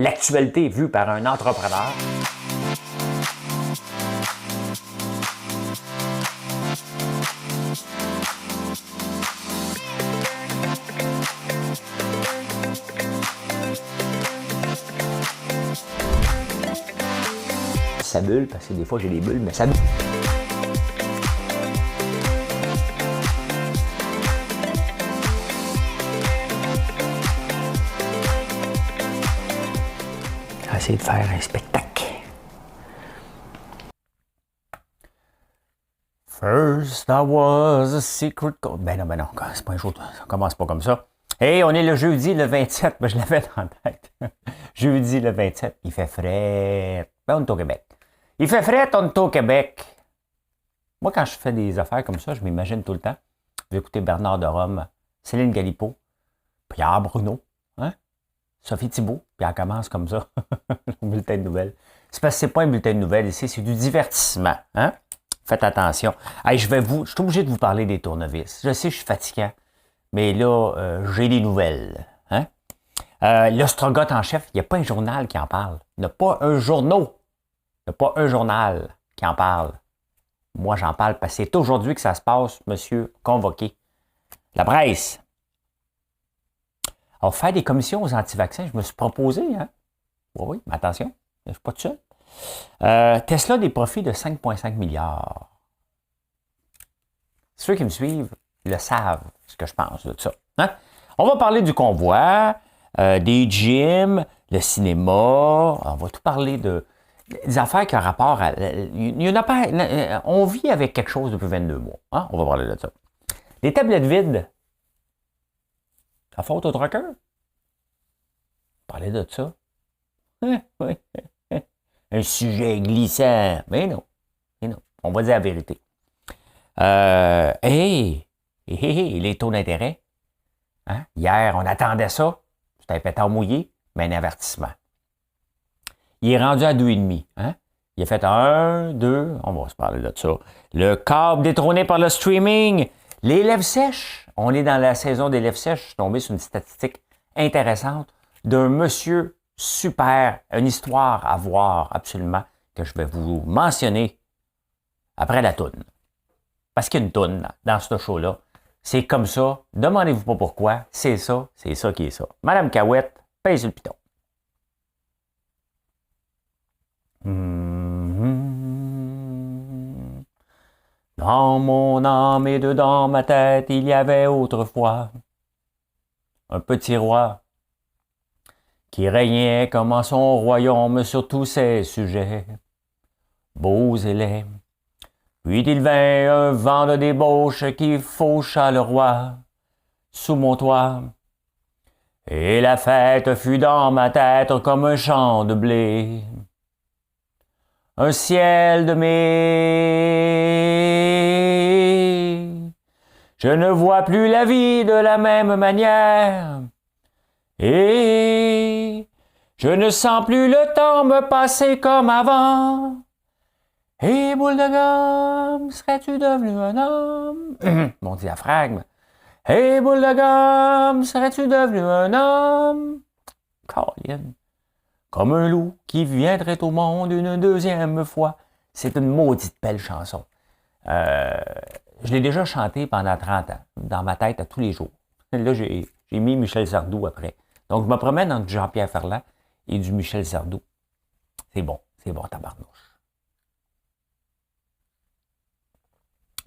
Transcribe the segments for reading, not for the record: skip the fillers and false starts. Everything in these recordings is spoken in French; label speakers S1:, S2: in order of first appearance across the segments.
S1: l'actualité vue par un entrepreneur. Ça bulle, parce que des fois j'ai des bulles, mais ça bulle. On va essayer de faire un spectacle. First I was a secret code. Ben non, c'est pas un jour, ça commence pas comme ça. Hey, on est le jeudi le 27, ben je l'avais dans la tête. Jeudi le 27, il fait frais. Ben on est au Québec. Il fait frais, on est au Québec. Moi, quand je fais des affaires comme ça, je m'imagine tout le temps. Je vais écouter Bernard de Rome, Céline Galipo, Pierre Bruno, hein? Sophie Thibault, puis elle commence comme ça. Le bulletin de nouvelles. C'est parce que c'est pas un bulletin de nouvelles ici, c'est du divertissement. Hein? Faites attention. Hey, je suis obligé de vous parler des tournevis. Je sais, je suis fatiguant, mais là, j'ai des nouvelles. Hein? L'Ostrogoth en chef, il n'y a pas un journal qui en parle. Il n'y a pas un journal. Il n'y a pas un journal qui en parle. Moi, j'en parle parce que c'est aujourd'hui que ça se passe, monsieur convoqué. La presse. Alors, faire des commissions aux anti-vaccins, je me suis proposé, hein? Oui, mais attention, je ne suis pas tout seul. Tesla, des profits de 5,5 milliards. Ceux qui me suivent le savent, ce que je pense de ça. Hein? On va parler du convoi, des gyms, le cinéma. On va tout parler des affaires qui ont rapport à... Il y en a pas, on vit avec quelque chose depuis 22 mois. Hein? On va parler de ça. Les tablettes vides. La faute au trucker? Parler de ça. Un sujet glissant. Mais non. On va dire la vérité. Les taux d'intérêt. Hein? Hier, on attendait ça. C'était un pétard mouillé, mais un avertissement. Il est rendu à 2,5. Hein? Il a fait 1, 2, on va se parler de ça. Le câble détrôné par le streaming. Les lèvres sèches. On est dans la saison des lèvres sèches. Je suis tombé sur une statistique intéressante d'un monsieur super, une histoire à voir absolument, que je vais vous mentionner après la toune. Parce qu'il y a une toune dans ce show-là. C'est comme ça. Demandez-vous pas pourquoi. C'est ça qui est ça. Madame Cahouette, pèse le piton. Dans mon âme et dedans ma tête, il y avait autrefois un petit roi qui régnait comme en son royaume sur tous ses sujets, beaux et laids. Puis il vint un vent de débauche qui faucha le roi sous mon toit. Et la fête fut dans ma tête comme un champ de blé. Un ciel de mai. Je ne vois plus la vie de la même manière. Et je ne sens plus le temps me passer comme avant. Et boule de gomme, serais-tu devenu un homme? Mon diaphragme. Et boule de gomme, serais-tu devenu un homme? Colin. Comme un loup qui viendrait au monde une deuxième fois. C'est une maudite belle chanson. Je l'ai déjà chantée pendant 30 ans, dans ma tête à tous les jours. Là, j'ai mis Michel Sardou après. Donc, je me promène entre Jean-Pierre Ferland et du Michel Sardou. C'est bon, tabarnouche.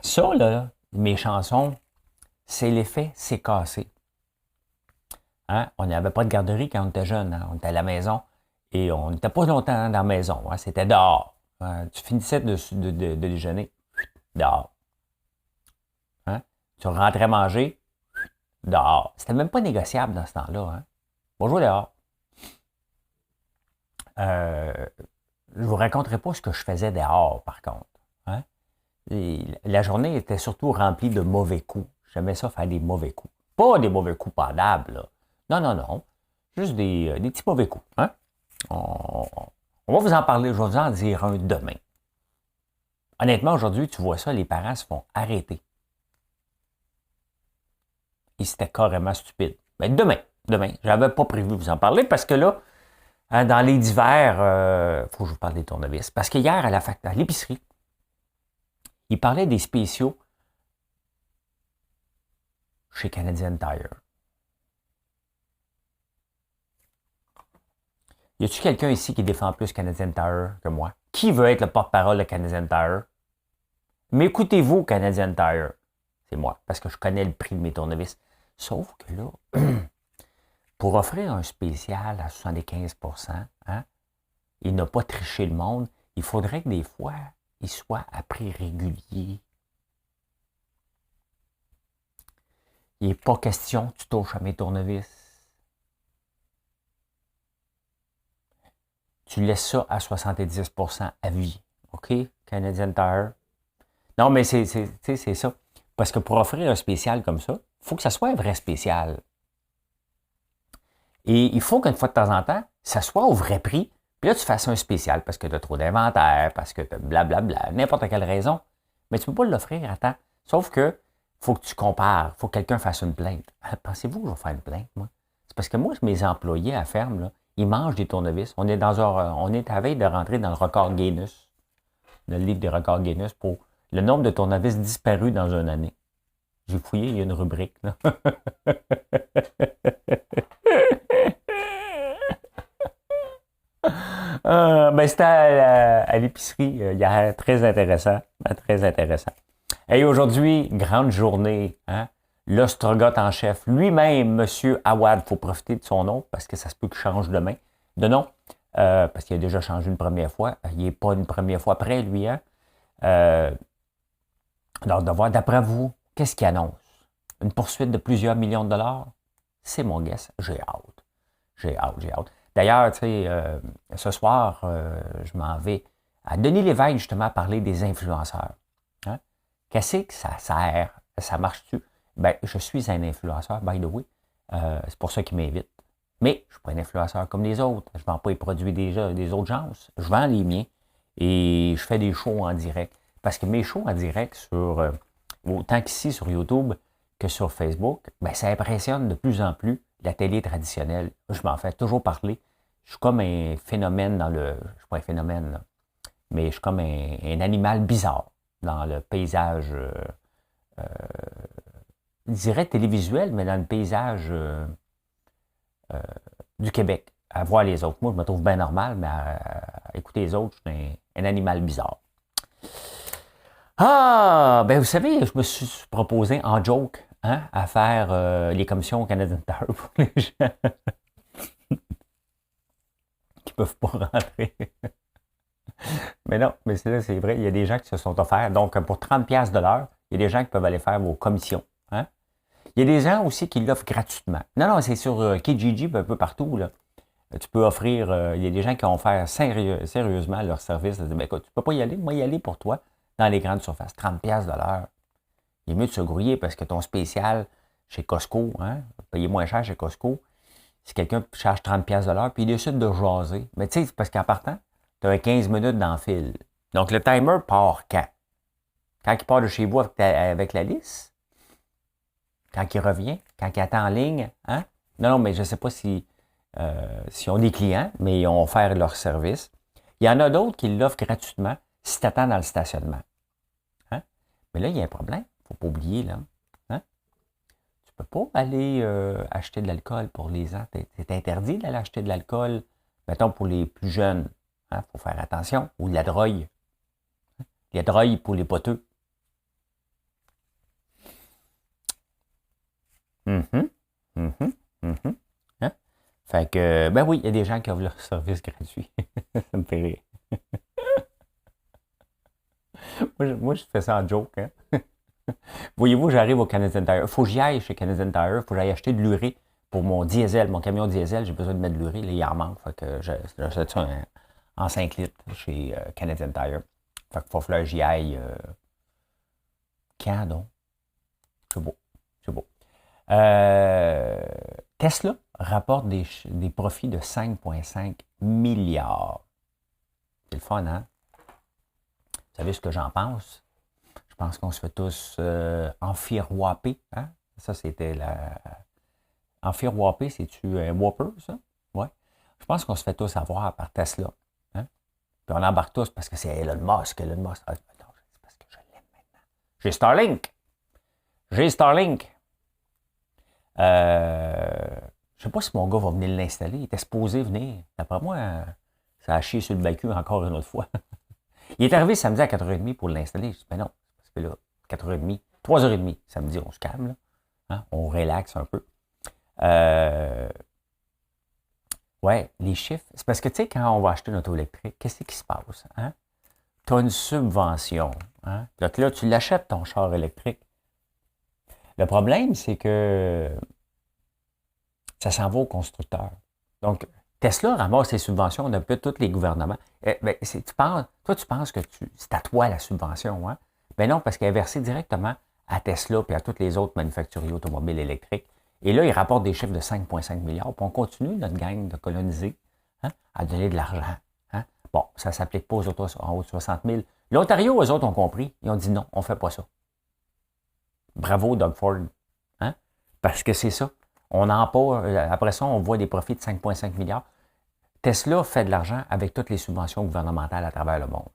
S1: Ça, là, mes chansons, c'est l'effet c'est cassé. Hein? On n'avait pas de garderie quand on était jeune. Hein? On était à la maison et on n'était pas longtemps dans la maison. Hein? C'était dehors. Hein? Tu finissais de déjeuner, dehors. Hein? Tu rentrais manger, dehors. C'était même pas négociable dans ce temps-là. Hein? Bonjour dehors. Je vous raconterai pas ce que je faisais dehors, par contre. Hein? Et la journée était surtout remplie de mauvais coups. J'aimais ça faire des mauvais coups. Pas des mauvais coups pendables, là. Non. Juste des petits mauvais coups. Hein? On va vous en parler. Je vais vous en dire un demain. Honnêtement, aujourd'hui, tu vois ça, les parents se font arrêter. Et c'était carrément stupide. Mais demain. J'avais pas prévu de vous en parler parce que là, Hein, dans les divers, faut que je vous parle des tournevis. Parce que hier, à l'épicerie, il parlait des spéciaux chez Canadian Tire. Y a-t-il quelqu'un ici qui défend plus Canadian Tire que moi? Qui veut être le porte-parole de Canadian Tire? Mais écoutez-vous, Canadian Tire. C'est moi, parce que je connais le prix de mes tournevis. Sauf que là, pour offrir un spécial à 75%, hein, il n'a pas triché le monde. Il faudrait que des fois, il soit à prix régulier. Il n'est pas question que tu touches à mes tournevis. Tu laisses ça à 70% à vie. OK? Canadian Tire. Non, mais c'est ça. Parce que pour offrir un spécial comme ça, il faut que ça soit un vrai spécial. Et il faut qu'une fois de temps en temps, ça soit au vrai prix. Puis là, tu fasses un spécial parce que tu as trop d'inventaire, parce que tu as blablabla, n'importe quelle raison. Mais tu ne peux pas l'offrir à temps. Sauf que faut que tu compares. Il faut que quelqu'un fasse une plainte. Pensez-vous que je vais faire une plainte, moi? C'est parce que moi, mes employés à la ferme, là, ils mangent des tournevis. On est à veille de rentrer dans le record Guinness, le livre des records Guinness, pour le nombre de tournevis disparus dans une année. J'ai fouillé, il y a une rubrique, là. Ben c'était à l'épicerie hier, très intéressant, très intéressant. Et aujourd'hui, grande journée, hein? L'ostrogoth en chef, lui-même, M. Awad, il faut profiter de son nom, parce que ça se peut qu'il change demain, de nom, parce qu'il a déjà changé une première fois, il n'est pas une première fois près, lui, hein? Alors, de voir, d'après vous, qu'est-ce qu'il annonce? Une poursuite de plusieurs millions de dollars? C'est mon guess, j'ai hâte. J'ai hâte. D'ailleurs, tu sais, ce soir, je m'en vais à Denis Lévesque, justement, parler des influenceurs. Hein? Qu'est-ce que ça sert? Ça marche-tu? Ben, je suis un influenceur, by the way. C'est pour ça qu'il m'invite. Mais je ne suis pas un influenceur comme les autres. Je ne vends pas les produits des autres gens. Je vends les miens et je fais des shows en direct. Parce que mes shows en direct, autant qu'ici sur YouTube que sur Facebook, ben, ça impressionne de plus en plus la télé traditionnelle. Je m'en fais toujours parler. Je suis comme un phénomène je suis pas un phénomène, là, mais je suis comme un animal bizarre dans le paysage, je dirais télévisuel, mais dans le paysage du Québec. À voir les autres. Moi, je me trouve bien normal, mais à écouter les autres, je suis un animal bizarre. Ah, ben vous savez, je me suis proposé en joke, hein, à faire les commissions Canadian Tire pour les gens qui peuvent pas rentrer. Mais non, mais c'est vrai, il y a des gens qui se sont offerts. Donc, pour 30$ de l'heure, il y a des gens qui peuvent aller faire vos commissions. Hein? Il y a des gens aussi qui l'offrent gratuitement. Non, c'est sur Kijiji, un peu partout, là. Tu peux offrir, il y a des gens qui vont faire sérieusement leur service. Ben, écoute, tu peux pas y aller, moi y aller pour toi dans les grandes surfaces. 30$ de l'heure. Il est mieux de se grouiller parce que ton spécial chez Costco, hein, payer moins cher chez Costco, si quelqu'un charge 30$ de l'heure, puis il décide de jaser. Mais tu sais, c'est parce qu'en partant, tu as 15 minutes dans le fil. Donc, le timer part quand? Quand il part de chez vous avec la liste? Quand il revient? Quand il attend en ligne? Hein? Non, mais je ne sais pas si ont des clients, mais ils ont offert leur service. Il y en a d'autres qui l'offrent gratuitement si tu attends dans le stationnement. Hein? Mais là, il y a un problème. Il ne faut pas oublier, là. Hein? Tu ne peux pas aller acheter de l'alcool pour les gens. C'est interdit d'aller acheter de l'alcool, mettons, pour les plus jeunes. Il faut faire attention. Ou de la drogue. La drogue pour les poteux. Hein? Fait que, ben oui, il y a des gens qui offrent leur service gratuit. Ça me fait rire. moi, je fais ça en joke. Hein? Voyez-vous, j'arrive au Canadian Tire. Il faut que j'y aille chez Canadian Tire. Il faut que j'aille acheter de l'urée pour mon diesel. Mon camion diesel, j'ai besoin de mettre de l'urée. Là, il en manque. Fait que j'achète ça en 5 litres chez Canadian Tire. Fait qu'il faut que j'y aille. Quand donc? C'est beau. Tesla rapporte des profits de 5,5 milliards. C'est le fun, hein? Vous savez ce que j'en pense? Je pense qu'on se fait tous enfiroiper. Hein? Ça, c'était la... Enfiroiper, c'est-tu un Whopper, ça? Ouais. Je pense qu'on se fait tous avoir par Tesla. Hein? Puis on embarque tous parce que c'est Elon Musk. Elon Musk. Ah, non, c'est parce que je l'aime maintenant. J'ai Starlink. J'ai Starlink. Je sais pas si mon gars va venir l'installer. Il était supposé venir. D'après moi, ça a chié sur le balcon encore une autre fois. Il est arrivé samedi à 4h30 pour l'installer. Je dis, ben non, parce que là, 4h30, 3h30, samedi, on se calme, là. Hein? On relaxe un peu. Ouais, les chiffres. C'est parce que, tu sais, quand on va acheter une auto électrique, qu'est-ce qui se passe? Hein? Tu as une subvention. Hein? Donc là, tu l'achètes, ton char électrique. Le problème, c'est que ça s'en va au constructeur. Donc, Tesla ramasse ses subventions depuis tous les gouvernements. Ben, toi, tu penses que c'est à toi la subvention. Hein? Ben non, parce qu'elle est versée directement à Tesla et à tous les autres manufacturiers automobiles électriques. Et là, ils rapportent des chiffres de 5,5 milliards. Puis on continue, notre gang, de coloniser, hein, à donner de l'argent. Hein? Bon, ça ne s'applique pas aux autos en haut de 60 000. L'Ontario, eux autres, ont compris. Ils ont dit non, on ne fait pas ça. Bravo, Doug Ford. Hein? Parce que c'est ça. Après ça, on voit des profits de 5,5 milliards. Tesla fait de l'argent avec toutes les subventions gouvernementales à travers le monde.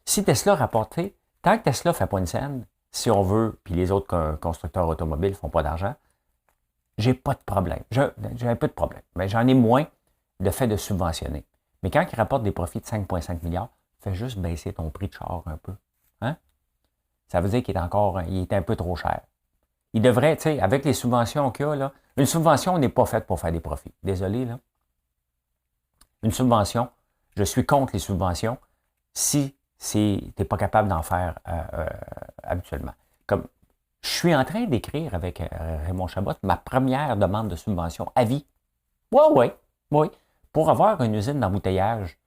S1: Si Tesla rapportait, tant que Tesla ne fait pas une scène, si on veut, puis les autres constructeurs automobiles ne font pas d'argent, j'ai pas de problème. J'ai un peu de problème, mais j'en ai moins de fait de subventionner. Mais quand il rapporte des profits de 5,5 milliards, fais juste baisser ton prix de char un peu. Hein? Ça veut dire qu'il est un peu trop cher. Il devrait, tu sais, avec les subventions qu'il y a, là, une subvention n'est pas faite pour faire des profits. Désolé, là. Une subvention, je suis contre les subventions si tu n'es pas capable d'en faire habituellement. Comme je suis en train d'écrire avec Raymond Chabot ma première demande de subvention à vie. Oui. Pour avoir une usine d'embouteillage,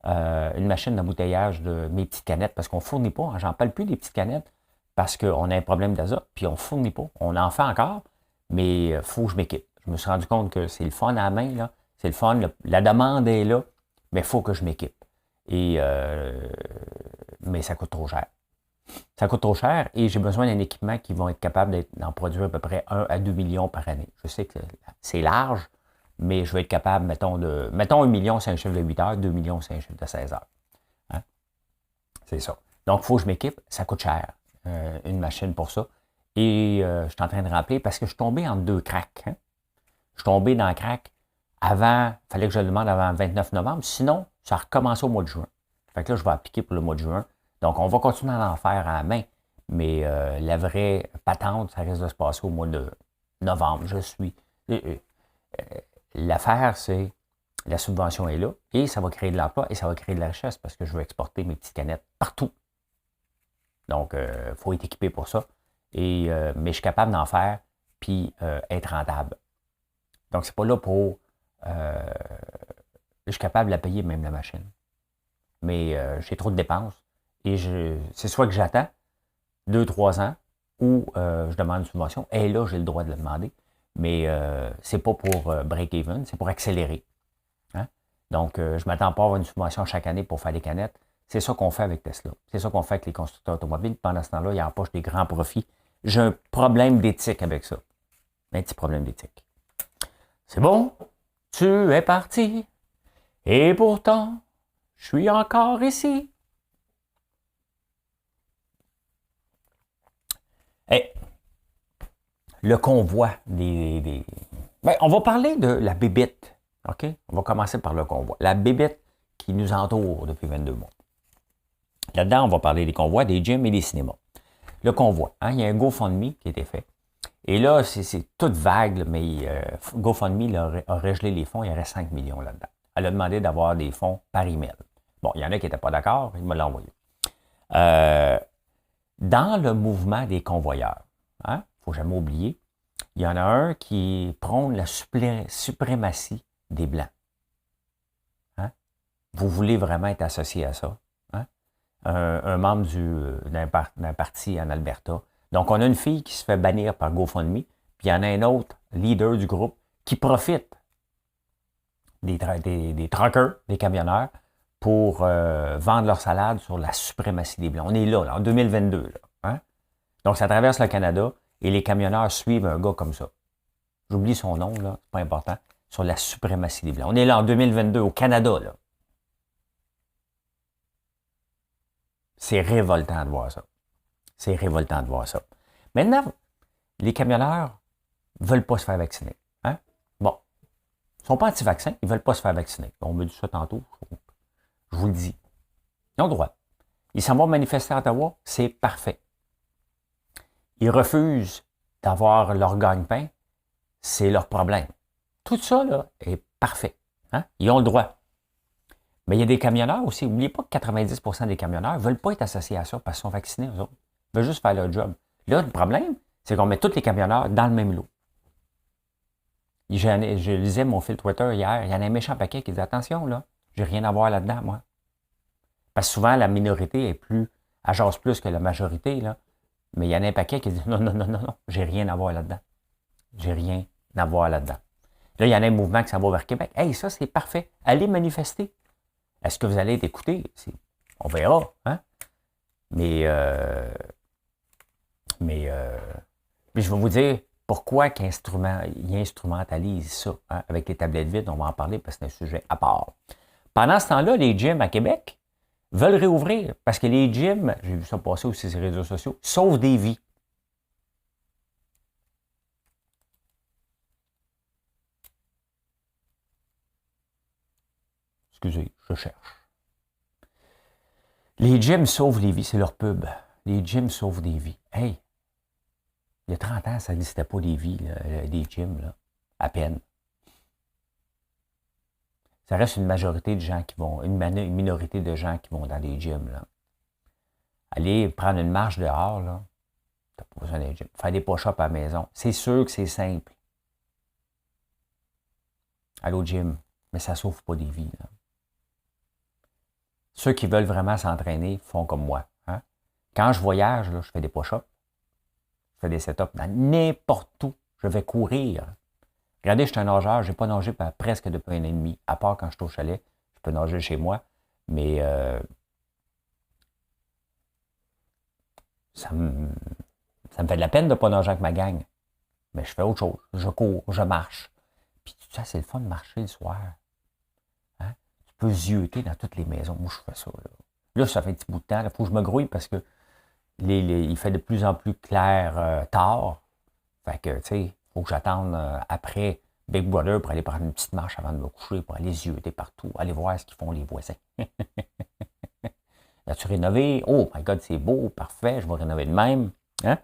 S1: une machine d'embouteillage de mes petites canettes, parce qu'on ne fournit pas, hein, j'en parle plus des petites canettes, parce qu'on a un problème d'azote, puis on ne fournit pas. On en fait encore, mais il faut que je m'équipe. Je me suis rendu compte que c'est le fun à la main, là. C'est le fun, la demande est là, mais il faut que je m'équipe. Mais ça coûte trop cher. Ça coûte trop cher et j'ai besoin d'un équipement qui va être capable d'en produire à peu près 1 à 2 millions par année. Je sais que c'est large, mais je vais être capable, mettons 1 million, c'est un chiffre de 8 heures, 2 millions, c'est un chiffre de 16 heures. Hein? C'est ça. Donc, il faut que je m'équipe. Ça coûte cher, une machine pour ça. Et je suis en train de rappeler parce que je suis tombé en 2 cracks. Hein? Je suis tombé dans le crack il fallait que je le demande avant le 29 novembre. Sinon, ça a recommencé au mois de juin. Fait que là, je vais appliquer pour le mois de juin. Donc, on va continuer à en faire à la main. Mais la vraie patente, ça risque de se passer au mois de novembre. L'affaire, c'est la subvention est là et ça va créer de l'emploi et ça va créer de la richesse parce que je veux exporter mes petites canettes partout. Donc, il faut être équipé pour ça. Mais je suis capable d'en faire puis être rentable. Donc, c'est pas là pour... je suis capable de la payer, même la machine. Mais j'ai trop de dépenses. Et c'est soit que j'attends 2-3 ans ou je demande une subvention. Et là, j'ai le droit de le demander. Mais c'est pas pour break-even, c'est pour accélérer. Hein? Donc, je m'attends pas à avoir une subvention chaque année pour faire des canettes. C'est ça qu'on fait avec Tesla. C'est ça qu'on fait avec les constructeurs automobiles. Pendant ce temps-là, ils empochent des grands profits. J'ai un problème d'éthique avec ça. Un petit problème d'éthique. C'est bon, tu es parti. Et pourtant, je suis encore ici. Hey, le convoi des... Ben, on va parler de la bébite. OK? On va commencer par le convoi. La bébite qui nous entoure depuis 22 mois. Là-dedans, on va parler des convois, des gyms et des cinémas. Le convoi, hein, il y a un GoFundMe qui a été fait. Et là, c'est toute vague, mais GoFundMe a gelé les fonds, il y aurait 5 millions là-dedans. Elle a demandé d'avoir des fonds par email. Bon, il y en a qui n'étaient pas d'accord, il me l'a envoyé. Dans le mouvement des convoyeurs, il ne faut jamais oublier, il y en a un qui prône la suprématie des Blancs. Hein? Vous voulez vraiment être associé à ça? Hein? Un membre d'un parti en Alberta. Donc, on a une fille qui se fait bannir par GoFundMe, puis il y en a un autre leader du groupe qui profite des truckers, des camionneurs, pour vendre leur salade sur la suprématie des Blancs. On est là, en 2022. Là, hein? Donc, ça traverse le Canada Et les camionneurs suivent un gars comme ça. J'oublie son nom, là, c'est pas important, sur la suprématie des Blancs. On est là en 2022, au Canada, là. C'est révoltant de voir ça. C'est révoltant de voir ça. Maintenant, les camionneurs ne veulent pas se faire vacciner. Hein? Bon. Ils ne sont pas anti-vaccins, ils ne veulent pas se faire vacciner. On me dit ça tantôt. Je vous le dis. Ils ont le droit. Ils s'en vont manifester à Ottawa, c'est parfait. Ils refusent d'avoir leur gagne-pain, c'est leur problème. Tout ça, là, est parfait. Hein? Ils ont le droit. Mais il y a des camionneurs aussi. N'oubliez pas que 90% des camionneurs ne veulent pas être associés à ça parce qu'ils sont vaccinés, eux autres. Ils veulent juste faire leur job. Là, le problème, c'est qu'on met tous les camionneurs dans le même lot. Je lisais mon fil Twitter hier, il y en a un méchant paquet qui dit attention, là, j'ai rien à voir là-dedans, moi. Parce que souvent, la minorité est elle jase plus que la majorité, là. Mais il y en a un paquet qui dit non, non, non, non, non, j'ai rien à voir là-dedans. J'ai rien à voir là-dedans. Là, il y en a un mouvement qui s'en va vers Québec. Hey, ça, c'est parfait. Allez manifester. Est-ce que vous allez être écoutés? On verra, hein? Mais je vais vous dire pourquoi ils instrumentalisent ça. Hein? Avec les tablettes vides, on va en parler parce que c'est un sujet à part. Pendant ce temps-là, les gyms à Québec veulent réouvrir parce que les gyms, j'ai vu ça passer aussi sur les réseaux sociaux, sauvent des vies. Excusez, je cherche. Les gyms sauvent des vies, c'est leur pub. Les gyms sauvent des vies. Hey, il y a 30 ans, ça n'existait pas des vies, là, des gyms, là, à peine. Ça reste une majorité de gens qui vont, une minorité de gens qui vont dans les gyms, là. Aller prendre une marche dehors, là, t'as pas besoin d'un gym. Faire des push-ups à la maison. C'est sûr que c'est simple. Aller au gym, mais ça ne sauve pas des vies, là. Ceux qui veulent vraiment s'entraîner font comme moi. Hein? Quand je voyage, là, je fais des push-ups, je fais des set-ups dans n'importe où. Je vais courir. Regardez, je suis un nageur, je n'ai pas nagé presque depuis 1 an et demi, à part quand je suis au chalet. Je peux nager chez moi, mais ça me fait de la peine de ne pas nager avec ma gang. Mais je fais autre chose. Je cours, je marche. Puis tout ça, c'est le fun de marcher le soir. Tu peux zioter dans toutes les maisons. Moi, je fais ça. Là, ça fait un petit bout de temps. Il faut que je me grouille parce que il fait de plus en plus clair tard. Fait que, tu sais, il faut que j'attende après Big Brother pour aller prendre une petite marche avant de me coucher, pour aller zioter partout, aller voir ce qu'ils font les voisins. As-tu rénové? Oh my God, c'est beau, parfait, je vais rénover de même. Hein?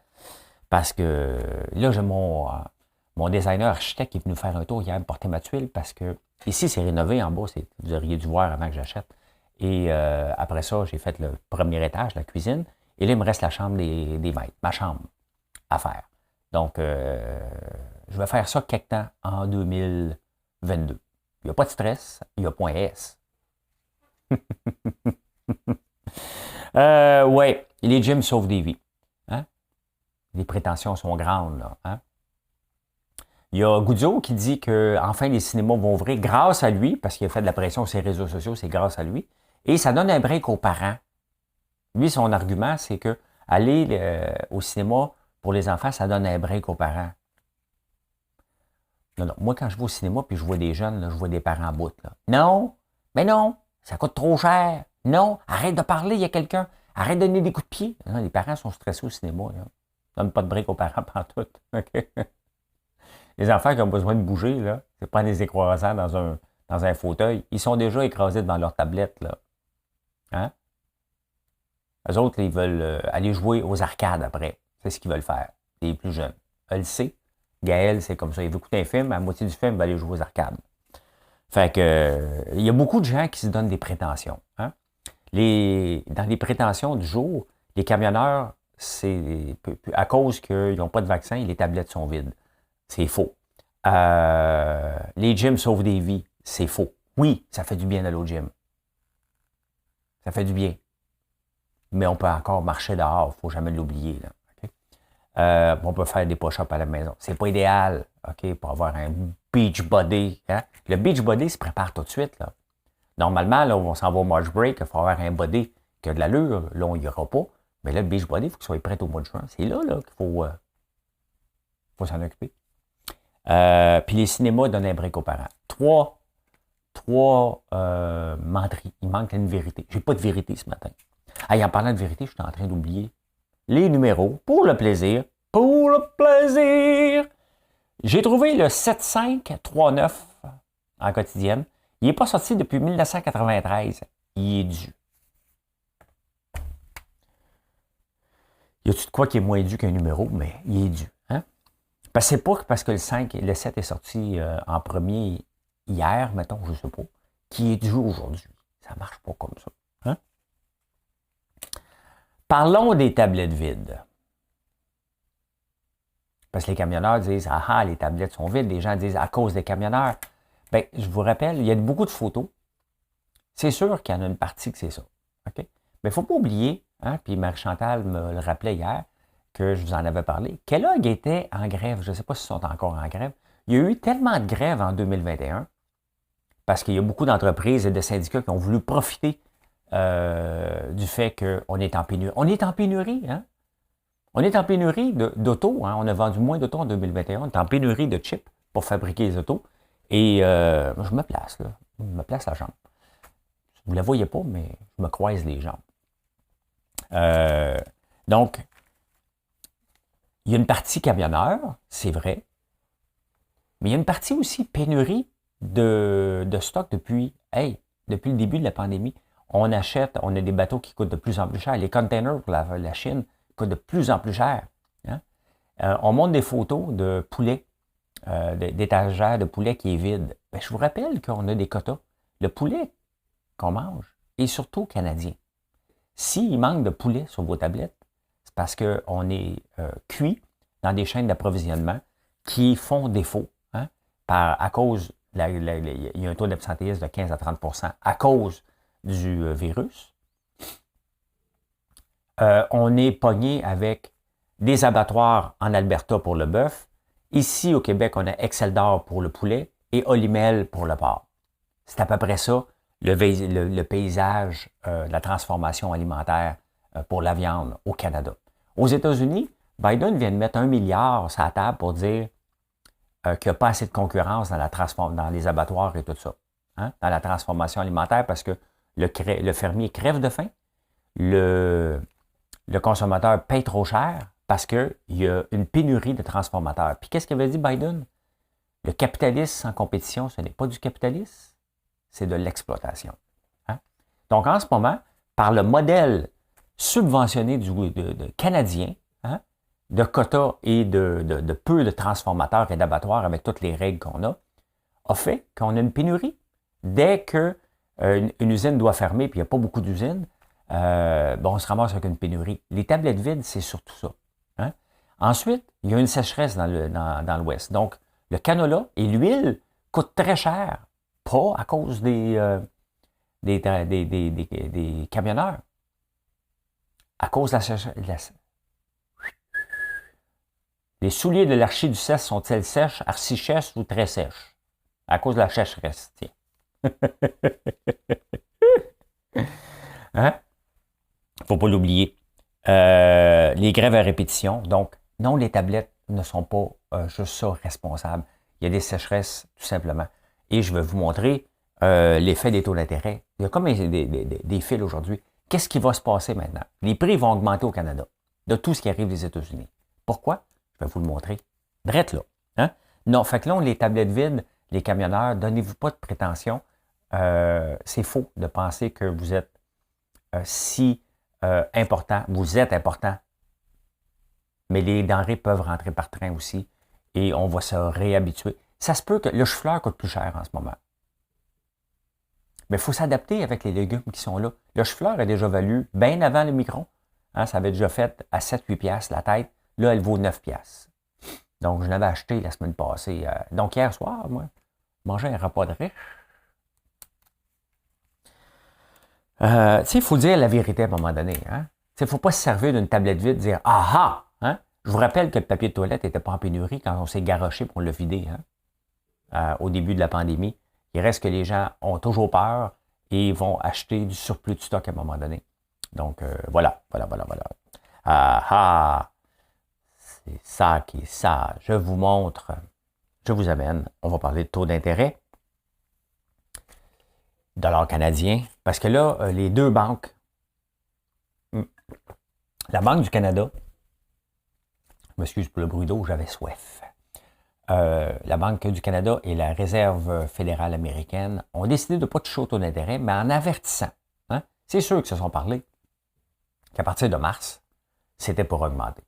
S1: Parce que là, j'ai mon designer architecte qui est venu faire un tour hier me porter ma tuile parce que ici, c'est rénové en bas, vous auriez dû voir avant que j'achète. Et après ça, j'ai fait le premier étage, la cuisine. Et là, il me reste la chambre des maîtres, ma chambre à faire. Donc, je vais faire ça quelque temps en 2022. Il n'y a pas de stress, il n'y a point S. Ouais, les gyms sauvent des vies. Hein? Les prétentions sont grandes, là. Hein? Il y a Goudzo qui dit qu'enfin les cinémas vont ouvrir grâce à lui, parce qu'il a fait de la pression sur les réseaux sociaux, c'est grâce à lui. Et ça donne un break aux parents. Lui, son argument, c'est que aller au cinéma pour les enfants, ça donne un break aux parents. Non, non. Moi, quand je vais au cinéma puis je vois des jeunes, là, je vois des parents en bout. Là. Non, mais non, ça coûte trop cher. Non, arrête de parler, il y a quelqu'un. Arrête de donner des coups de pied. Non, les parents sont stressés au cinéma. Là. Donne pas de break aux parents pantoute. Okay? Les enfants qui ont besoin de bouger, là, c'est pas des écrasants dans un fauteuil. Ils sont déjà écrasés devant leur tablette. Là. Hein? Eux autres, ils veulent aller jouer aux arcades après. C'est ce qu'ils veulent faire. Les plus jeunes. Elle le sait. Gaël, c'est comme ça. Il veut écouter un film, à la moitié du film, il va aller jouer aux arcades. Fait que il y a beaucoup de gens qui se donnent des prétentions. Hein? Dans les prétentions du jour, les camionneurs, c'est à cause qu'ils n'ont pas de vaccin, les tablettes sont vides. C'est faux. Les gyms sauvent des vies. C'est faux. Oui, ça fait du bien d'aller au gym. Ça fait du bien. Mais on peut encore marcher dehors. Il ne faut jamais l'oublier. Là. Okay? On peut faire des push-ups à la maison. C'est pas idéal, OK, pour avoir un beach body. Hein? Le beach body se prépare tout de suite. Là. Normalement, là, on s'en va au march break, il faut avoir un body qui a de l'allure. Là, on n'y ira pas. Mais là, le beach body, il faut qu'il soit prêt au mois de juin. C'est là qu'il faut faut s'en occuper. Puis les cinémas donnent un break aux parents. Trois menteries. Il manque une vérité. J'ai pas de vérité ce matin. Hey, en parlant de vérité, je suis en train d'oublier les numéros pour le plaisir. Pour le plaisir! J'ai trouvé le 7539 en quotidienne. Il n'est pas sorti depuis 1993. Il est dû. Y a-tu de quoi qui est moins dû qu'un numéro, mais il est dû. Hein? C'est pas parce que le 7 est sorti en premier hier, mettons, je ne sais pas, qui est dû aujourd'hui. Ça ne marche pas comme ça. Hein? Parlons des tablettes vides. Parce que les camionneurs disent « Ah, les tablettes sont vides ». Les gens disent « À cause des camionneurs ». Bien, je vous rappelle, il y a beaucoup de photos. C'est sûr qu'il y en a une partie que c'est ça. OK? Mais il ne faut pas oublier, hein, puis Marie-Chantal me le rappelait hier, que je vous en avais parlé, Kellogg était en grève. Je ne sais pas s'ils sont encore en grève. Il y a eu tellement de grèves en 2021 parce qu'il y a beaucoup d'entreprises et de syndicats qui ont voulu profiter du fait qu'on est en pénurie. On est en pénurie, hein? On est en pénurie d'autos. Hein? On a vendu moins d'autos en 2021. On est en pénurie de chips pour fabriquer les autos. Et je me place, là. Je me place la jambe. Vous ne la voyez pas, mais je me croise les jambes. Donc, il y a une partie camionneur, c'est vrai. Mais il y a une partie aussi pénurie de stock depuis le début de la pandémie. On a des bateaux qui coûtent de plus en plus cher. Les containers pour la Chine coûtent de plus en plus cher. Hein? On montre des photos de poulets, d'étagères de poulet qui est vide. Ben, je vous rappelle qu'on a des quotas. Le poulet qu'on mange est surtout canadien. S'il manque de poulet sur vos tablettes, c'est parce qu'on est cuit dans des chaînes d'approvisionnement qui font défaut. Hein, à cause, il y a un taux d'absentéisme de 15 à 30 à cause du virus. On est pogné avec des abattoirs en Alberta pour le bœuf. Ici, au Québec, on a Exceldor pour le poulet et Olimel pour le porc. C'est à peu près ça, le paysage, la transformation alimentaire pour la viande au Canada. Aux États-Unis, Biden vient de mettre 1 milliard sur la table pour dire qu'il n'y a pas assez de concurrence dans les abattoirs et tout ça, hein, dans la transformation alimentaire parce que le fermier crève de faim, le consommateur paye trop cher parce qu'il y a une pénurie de transformateurs. Puis qu'est-ce qu'avait dit Biden? Le capitalisme sans compétition, ce n'est pas du capitalisme, c'est de l'exploitation. Hein? Donc en ce moment, par le modèle subventionné de canadien, hein, de quotas et de peu de transformateurs et d'abattoirs avec toutes les règles qu'on a fait qu'on a une pénurie. Dès que une usine doit fermer, puis il n'y a pas beaucoup d'usines, on se ramasse avec une pénurie. Les tablettes vides, c'est surtout ça. Hein? Ensuite, il y a une sécheresse dans l'Ouest. Donc, le canola et l'huile coûtent très cher, pas à cause des camionneurs, à cause de la sécheresse. Les souliers de l'archi du Cesse sont-ils sèches, archi-sèches ou très sèches? À cause de la sécheresse, tiens. Hein? Faut pas l'oublier. Les grèves à répétition. Donc, non, les tablettes ne sont pas juste ça responsables. Il y a des sécheresses, tout simplement. Et je vais vous montrer l'effet des taux d'intérêt. Il y a comme des fils aujourd'hui. Qu'est-ce qui va se passer maintenant? Les prix vont augmenter au Canada de tout ce qui arrive des États-Unis. Pourquoi? Je vais vous le montrer. Drette là. Hein? Non, fait que là, les tablettes vides, les camionneurs, donnez-vous pas de prétention. C'est faux de penser que vous êtes si important. Vous êtes important. Mais les denrées peuvent rentrer par train aussi. Et on va se réhabituer. Ça se peut que le chou-fleur coûte plus cher en ce moment. Mais il faut s'adapter avec les légumes qui sont là. Le chou-fleur a déjà valu, bien avant le micron, hein, ça avait déjà fait à 7-8 piastres la tête. Là, elle vaut 9 piastres. Donc, je l'avais acheté la semaine passée. Donc, hier soir, moi, manger un repas de riche. Tu sais, il faut dire la vérité à un moment donné. Hein? Il ne faut pas se servir d'une tablette vide et dire « Ah ah! Hein? » Je vous rappelle que le papier de toilette n'était pas en pénurie quand on s'est garoché pour le vider au début de la pandémie. Il reste que les gens ont toujours peur et vont acheter du surplus de stock à un moment donné. Donc, voilà. Ah ah! C'est ça qui est ça. Je vous montre, je vous amène. On va parler de taux d'intérêt, dollar canadien, parce que là, les deux banques, la Banque du Canada, je m'excuse pour le bruit d'eau, j'avais soif. La Banque du Canada et la Réserve fédérale américaine ont décidé de ne pas toucher au taux d'intérêt, mais en avertissant. Hein? C'est sûr qu'ils se sont parlé qu'à partir de mars, c'était pour augmenter.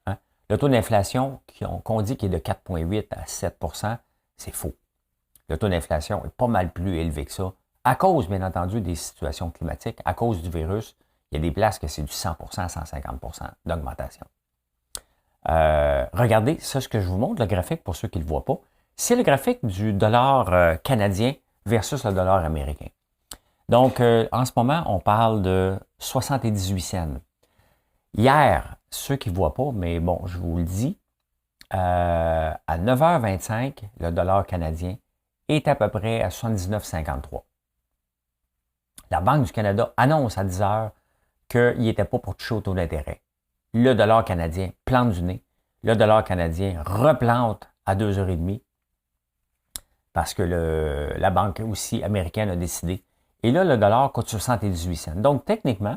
S1: Hein? Le taux d'inflation qu'on dit qu'il est de 4,8 à 7 c'est faux. Le taux d'inflation est pas mal plus élevé que ça, à cause, bien entendu, des situations climatiques, à cause du virus. Il y a des places que c'est du 100 150 d'augmentation. Regardez, ça, ce que je vous montre, le graphique, pour ceux qui ne le voient pas, c'est le graphique du dollar canadien versus le dollar américain. Donc, en ce moment, on parle de 78 cents. Hier, ceux qui ne voient pas, mais bon, je vous le dis, à 9h25, le dollar canadien est à peu près à 79,53. La Banque du Canada annonce à 10h qu'il n'était pas pour toucher au taux d'intérêt. Le dollar canadien plante du nez. Le dollar canadien replante à 2h30 parce que la banque aussi américaine a décidé. Et là, le dollar coûte 78 cents. Donc, techniquement,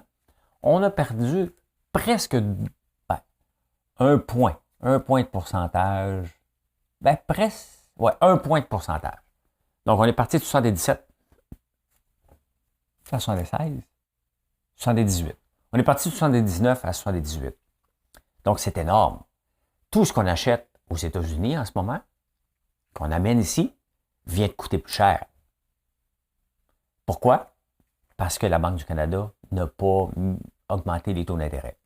S1: on a perdu presque un point de pourcentage. Presque, un point de pourcentage. Donc, on est parti de 77 à 76, 78. On est parti de 79 à 78. Donc, c'est énorme. Tout ce qu'on achète aux États-Unis en ce moment, qu'on amène ici, vient de coûter plus cher. Pourquoi? Parce que la Banque du Canada n'a pas augmenté les taux d'intérêt.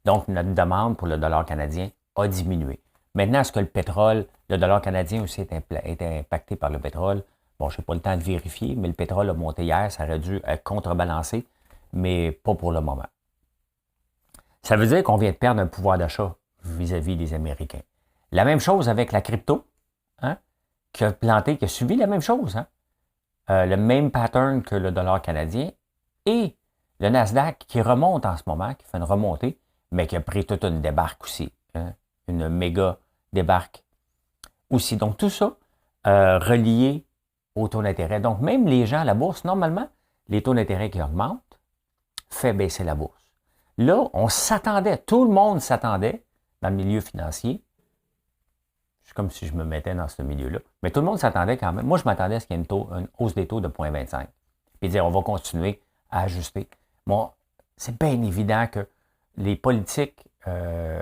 S1: Donc, notre demande pour le dollar canadien a diminué. Maintenant, est-ce que le pétrole, le dollar canadien aussi est impacté par le pétrole? Bon, je n'ai pas le temps de vérifier, mais le pétrole a monté hier, ça aurait dû être contrebalancé, mais pas pour le moment. Ça veut dire qu'on vient de perdre un pouvoir d'achat vis-à-vis des Américains. La même chose avec la crypto, hein, qui a suivi la même chose. Hein? Le même pattern que le dollar canadien et le Nasdaq qui remonte en ce moment, qui fait une remontée, mais qui a pris toute une débarque aussi. Hein? Une méga débarque aussi. Donc, tout ça relié au taux d'intérêt. Donc, même les gens à la bourse, normalement, les taux d'intérêt qui augmentent fait baisser la bourse. Là, on s'attendait, tout le monde s'attendait dans le milieu financier. C'est comme si je me mettais dans ce milieu-là. Mais tout le monde s'attendait quand même. Moi, je m'attendais à ce qu'il y ait une hausse des taux de 0,25. Puis dire, on va continuer à ajuster. Bon, c'est bien évident que les politiques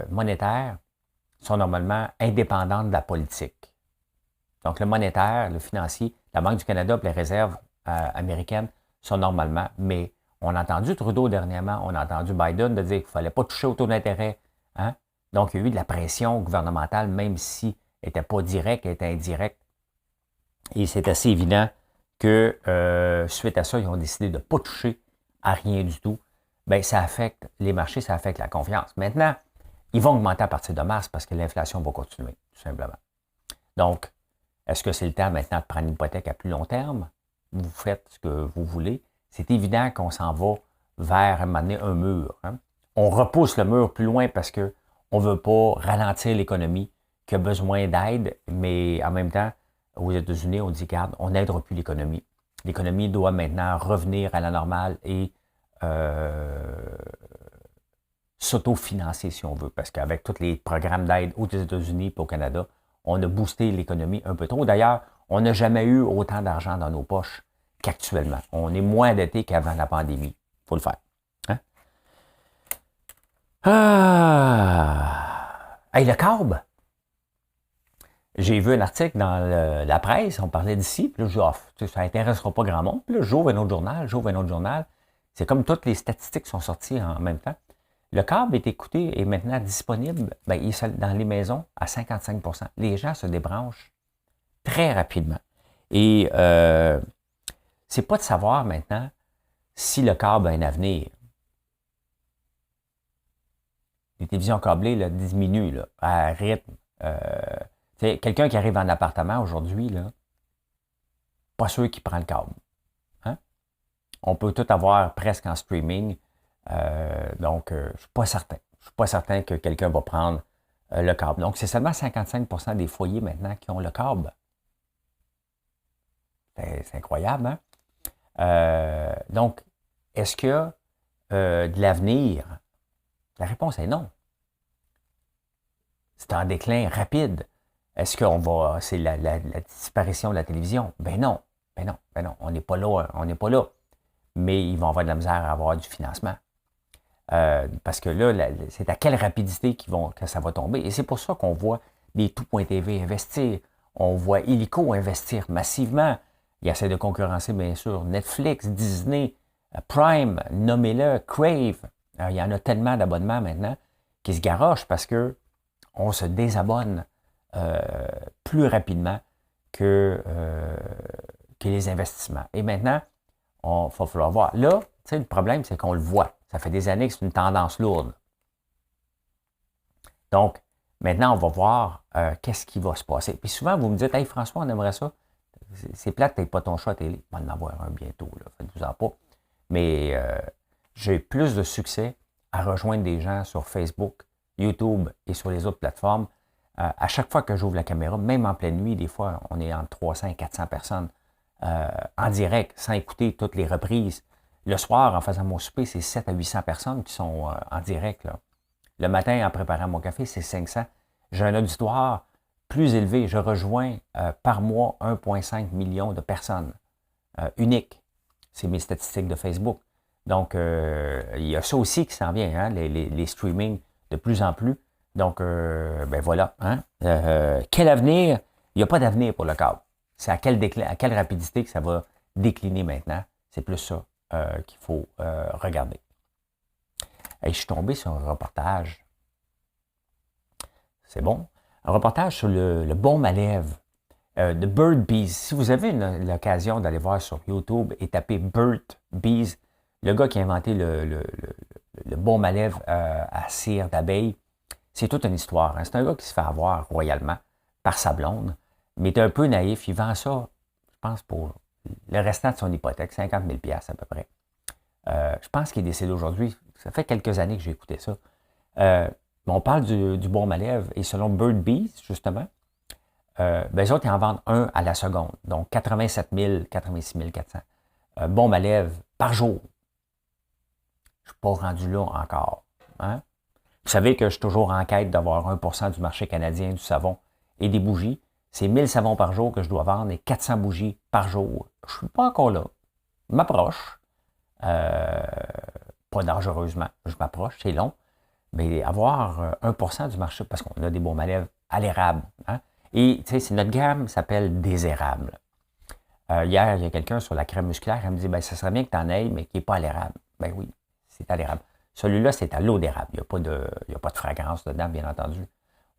S1: monétaires sont normalement indépendantes de la politique. Donc, le monétaire, le financier, la Banque du Canada et les réserves américaines sont normalement, mais on a entendu Trudeau dernièrement, on a entendu Biden de dire qu'il ne fallait pas toucher au taux d'intérêt. Hein? Donc, il y a eu de la pression gouvernementale, même si elle n'était pas directe, elle était indirecte. Et c'est assez évident que suite à ça, ils ont décidé de ne pas toucher à rien du tout. Bien, ça affecte les marchés, ça affecte la confiance. Maintenant, ils vont augmenter à partir de mars parce que l'inflation va continuer, tout simplement. Donc, est-ce que c'est le temps maintenant de prendre une hypothèque à plus long terme? Vous faites ce que vous voulez. C'est évident qu'on s'en va vers à un moment donné, un mur. Hein? On repousse le mur plus loin parce qu'on ne veut pas ralentir l'économie qui a besoin d'aide, mais en même temps, aux États-Unis, on dit, regarde, on n'aidera plus l'économie. L'économie doit maintenant revenir à la normale et s'autofinancer, si on veut, parce qu'avec tous les programmes d'aide aux États-Unis et au Canada, on a boosté l'économie un peu trop. D'ailleurs, on n'a jamais eu autant d'argent dans nos poches qu'actuellement. On est moins endetté qu'avant la pandémie. Il faut le faire. Hein? Hey, le CARB! J'ai vu un article dans la presse, on parlait d'ici, puis là, je dis, ça n'intéressera pas grand monde. Puis là, j'ouvre un autre journal. C'est comme toutes les statistiques sont sorties en même temps. Le CARB est écouté et maintenant disponible il est dans les maisons à 55 %. Les gens se débranchent très rapidement. Et c'est pas de savoir maintenant si le câble a un avenir. Les télévisions câblées là, diminuent là, à rythme. Quelqu'un qui arrive en appartement aujourd'hui, là, pas sûr qu'il prend le câble. Hein? On peut tout avoir presque en streaming. Donc, je ne suis pas certain. Je ne suis pas certain que quelqu'un va prendre le câble. Donc, c'est seulement 55% des foyers maintenant qui ont le câble. C'est incroyable, hein? Donc, est-ce qu'il y a de l'avenir? La réponse est non. C'est en déclin rapide. Est-ce qu'on va... C'est la disparition de la télévision? Ben non. Ben non. Ben non. On n'est pas là. On n'est pas là. Mais ils vont avoir de la misère à avoir du financement. Parce que là, c'est à quelle rapidité que ça va tomber. Et c'est pour ça qu'on voit des Tout.tv investir. On voit Illico investir massivement. Ils essaient de concurrencer, bien sûr, Netflix, Disney, Prime, nommez-le, Crave. Il y en a tellement d'abonnements maintenant qui se garochent parce que on se désabonne plus rapidement que les investissements. Et maintenant, il va falloir voir. Là, tu sais, le problème, c'est qu'on le voit. Ça fait des années que c'est une tendance lourde. Donc, maintenant, on va voir qu'est-ce qui va se passer. Puis souvent, vous me dites, « Hey François, on aimerait ça. C'est plate, tu n'as pas ton choix à télé. » On va en avoir un bientôt, là. Faites-vous-en pas. Mais j'ai plus de succès à rejoindre des gens sur Facebook, YouTube et sur les autres plateformes. À chaque fois que j'ouvre la caméra, même en pleine nuit, des fois, on est entre 300 et 400 personnes en direct, sans écouter toutes les reprises. Le soir, en faisant mon souper, c'est 700 à 800 personnes qui sont en direct, là. Le matin, en préparant mon café, c'est 500. J'ai un auditoire plus élevé. Je rejoins par mois 1,5 million de personnes uniques. C'est mes statistiques de Facebook. Donc, il y a ça aussi qui s'en vient, hein, les streamings de plus en plus. Donc, ben voilà. Hein, quel avenir? Il n'y a pas d'avenir pour le câble. C'est à quelle rapidité que ça va décliner maintenant. C'est plus ça qu'il faut regarder. Et je suis tombé sur un reportage. C'est bon. Un reportage sur le baume à lèvres de Bird Bees. Si vous avez l'occasion d'aller voir sur YouTube et taper Bird Bees, le gars qui a inventé le baume à lèvres à cire d'abeille, c'est toute une histoire. Hein. C'est un gars qui se fait avoir royalement par sa blonde, mais il est un peu naïf. Il vend ça, je pense, pour le restant de son hypothèque, 50 000 $ à peu près. Je pense qu'il est décédé aujourd'hui. Ça fait quelques années que j'ai écouté ça. On parle du baume à lèvres et selon Bird Bees, justement, ben les autres, ils en vendent un à la seconde. Donc, 87 000, 86 400 baume à lèvres par jour. Je ne suis pas rendu là encore. Hein? Vous savez que je suis toujours en quête d'avoir 1% du marché canadien du savon et des bougies. C'est 1000 savons par jour que je dois vendre et 400 bougies par jour. Je ne suis pas encore là. Je m'approche. Pas dangereusement. Je m'approche, c'est long. Mais avoir 1% du marché, parce qu'on a des baumes à lèvres à l'érable. Hein? Et tu sais, notre gamme s'appelle des érables. Hier, il y a quelqu'un sur la crème musculaire, elle me dit, ben, ça serait bien que tu en aies, mais qui n'est pas à l'érable. Ben oui, c'est à l'érable. Celui-là, c'est à l'eau d'érable. Il n'y a pas de fragrance dedans, bien entendu.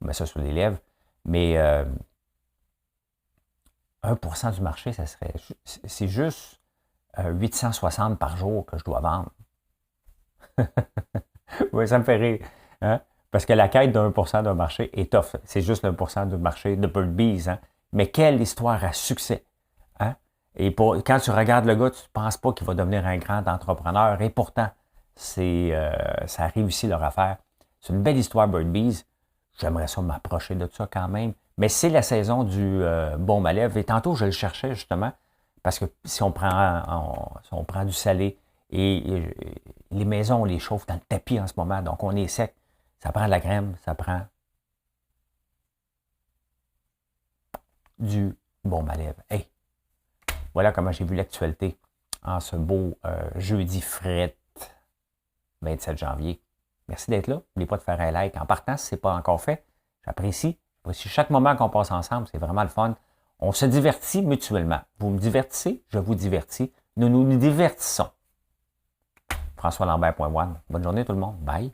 S1: On met ça sur les lèvres. Mais 1% du marché, c'est juste 860 par jour que je dois vendre. Oui, ça me fait rire. Hein? Parce que la quête de 1% d'un marché est tough. C'est juste le 1% du marché de Bird Bees. Hein? Mais quelle histoire à succès. Hein? Et quand tu regardes le gars, tu ne penses pas qu'il va devenir un grand entrepreneur. Et pourtant, ça a réussi leur affaire. C'est une belle histoire, Bird Bees. J'aimerais ça m'approcher de ça quand même. Mais c'est la saison du baume à lèvres. Et tantôt, je le cherchais justement. Parce que si on prend du salé, et les maisons, on les chauffe dans le tapis en ce moment, donc on est sec. Ça prend de la crème, ça prend du baume à lèvres. Hey, voilà comment j'ai vu l'actualité en ce beau jeudi fret 27 janvier. Merci d'être là. N'oubliez pas de faire un like. En partant, si ce n'est pas encore fait, j'apprécie. Chaque moment qu'on passe ensemble, c'est vraiment le fun. On se divertit mutuellement. Vous me divertissez, je vous divertis. Nous nous divertissons. FrançoisLambert.one. Bonne journée tout le monde. Bye.